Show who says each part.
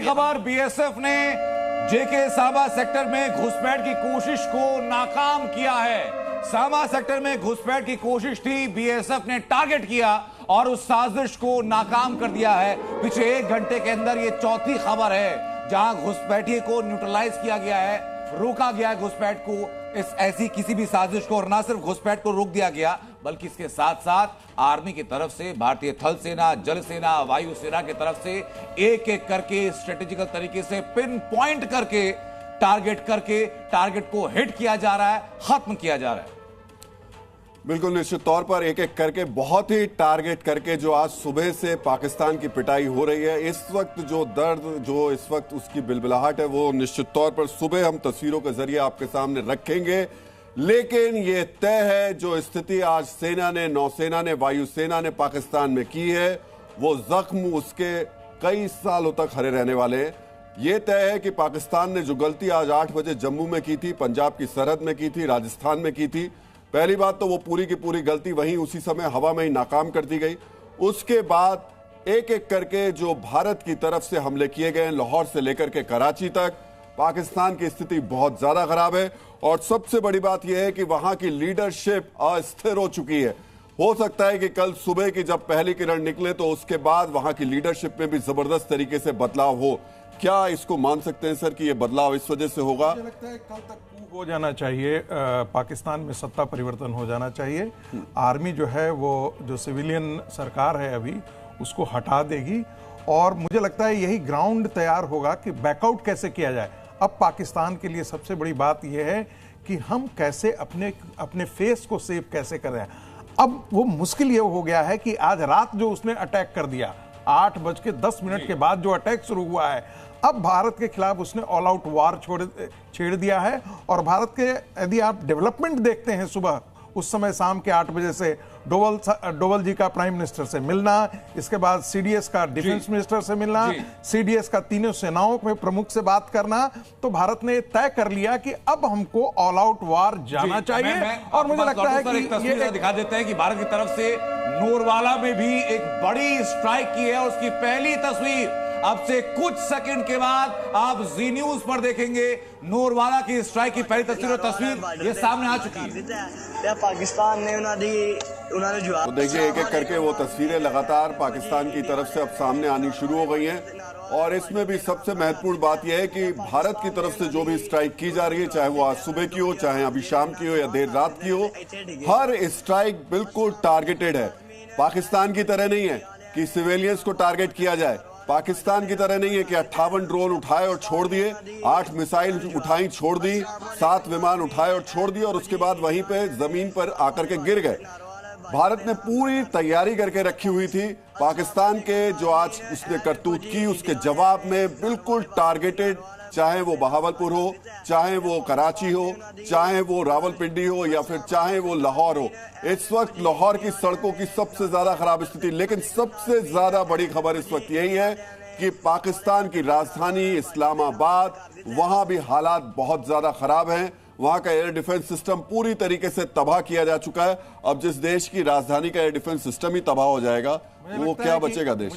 Speaker 1: खबर, बीएसएफ ने जेके साबा सेक्टर में घुसपैठ की कोशिश को नाकाम किया है। साबा सेक्टर में घुसपैठ की कोशिश थी, बीएसएफ ने टारगेट किया और उस साजिश को नाकाम कर दिया है। पिछले 1 घंटे के अंदर ये चौथी खबर है जहां घुसपैठिए को न्यूट्रलाइज किया गया है, रोका गया है घुसपैठ को, इस ऐसी किसी भी साजिश को। और ना सिर्फ घुसपैठ को रोक दिया गया बल्कि इसके साथ साथ आर्मी की तरफ से, भारतीय थल सेना, जल सेना, वायु सेना की तरफ से एक एक करके स्ट्रेटेजिकल तरीके से पिन पॉइंट करके टारगेट को हिट किया जा रहा है, खत्म किया जा रहा है।
Speaker 2: बिल्कुल निश्चित तौर पर एक एक करके, बहुत ही टारगेट करके जो आज सुबह से पाकिस्तान की पिटाई हो रही है। इस वक्त जो दर्द, जो इस वक्त उसकी बिलबिलाहट है, वो निश्चित तौर पर सुबह हम तस्वीरों के जरिए आपके सामने रखेंगे। लेकिन ये तय है जो स्थिति आज सेना ने, नौसेना ने, वायुसेना ने पाकिस्तान में की है, वो जख्म उसके कई सालों तक हरे रहने वाले हैं। ये तय है कि पाकिस्तान ने जो गलती आज 8 बजे जम्मू में की थी, पंजाब की सरहद में की थी, राजस्थान में की थी, पहली बात तो वो पूरी की पूरी गलती वहीं उसी समय हवा में ही नाकाम कर दी गई। उसके बाद एक एक करके जो भारत की तरफ से हमले किए गए, लाहौर से लेकर के कराची तक, पाकिस्तान की स्थिति बहुत ज्यादा खराब है। और सबसे बड़ी बात यह है कि वहां की लीडरशिप अस्थिर हो चुकी है। हो सकता है कि कल सुबह की जब पहली किरण निकले तो उसके बाद वहां की लीडरशिप में भी जबरदस्त तरीके से बदलाव हो। क्या इसको मान सकते हैं सर कि यह बदलाव इस वजह से होगा?
Speaker 3: मुझे लगता है कल तक हो जाना चाहिए, पाकिस्तान में सत्ता परिवर्तन हो जाना चाहिए। आर्मी जो है वो जो सिविलियन सरकार है अभी, उसको हटा देगी और मुझे लगता है यही ग्राउंड तैयार होगा कि बैकआउट कैसे किया जाए। अब पाकिस्तान के लिए सबसे बड़ी बात यह है कि हम कैसे अपने फेस को सेव कैसे करें। अब वो मुश्किल ये हो गया है कि आज रात जो उसने अटैक कर दिया, 8:10 के बाद जो अटैक शुरू हुआ है, अब भारत के खिलाफ उसने ऑल आउट वार छेड़ दिया है। और भारत के यदि आप डेवलपमेंट देखते हैं, सुबह उस समय शाम के 8 बजे से डोवल जी का प्राइम मिनिस्टर से मिलना, इसके बाद सीडीएस का डिफेंस मिनिस्टर से मिलना, सीडीएस का तीनों सेनाओं के प्रमुख से बात करना, तो भारत ने तय कर लिया कि अब हमको ऑल आउट वार जाना चाहिए। और मुझे लगता है कि
Speaker 1: ये दिखा देते हैं कि भारत की तरफ से नूरवाला में भी एक बड़ी स्ट्राइक की है। उसकी पहली तस्वीर अब से कुछ सेकंड के बाद आप जी न्यूज पर देखेंगे। नूरवाला की स्ट्राइक की पहली तस्वीर ये सामने आ चुकी है।
Speaker 4: पाकिस्तान ने उन्होंने जवाब
Speaker 2: तो देखिए, एक एक करके वो तस्वीरें लगातार पाकिस्तान की तरफ से अब सामने आनी शुरू हो गई हैं। और इसमें भी सबसे महत्वपूर्ण बात यह है कि भारत की तरफ से जो भी स्ट्राइक की जा रही है, चाहे वो आज सुबह की हो, चाहे अभी शाम की हो या देर रात की हो, हर स्ट्राइक बिल्कुल टारगेटेड है। पाकिस्तान की तरह नहीं है कि सिविलियंस को टारगेट किया जाए, पाकिस्तान की तरह नहीं है कि 58 ड्रोन उठाए और छोड़ दिए, 8 मिसाइल उठाई छोड़ दी, 7 विमान उठाए और छोड़ दिए और उसके बाद वहीं पे जमीन पर आकर के गिर गए। भारत ने पूरी तैयारी करके रखी हुई थी। पाकिस्तान के जो आज उसने करतूत की, उसके जवाब में बिल्कुल टारगेटेड, चाहे वो बहावलपुर हो, चाहे वो कराची हो, चाहे वो रावलपिंडी हो या फिर चाहे वो लाहौर हो। इस वक्त लाहौर की सड़कों की सबसे ज्यादा खराब स्थिति। लेकिन सबसे ज्यादा बड़ी खबर इस वक्त यही है कि पाकिस्तान की राजधानी इस्लामाबाद, वहां भी हालात बहुत ज्यादा खराब हैं। वहां का एयर डिफेंस सिस्टम पूरी तरीके से तबाह किया जा चुका है। अब जिस देश की राजधानी का एयर डिफेंस सिस्टम ही तबाह हो जाएगा, वो क्या बचेगा देश?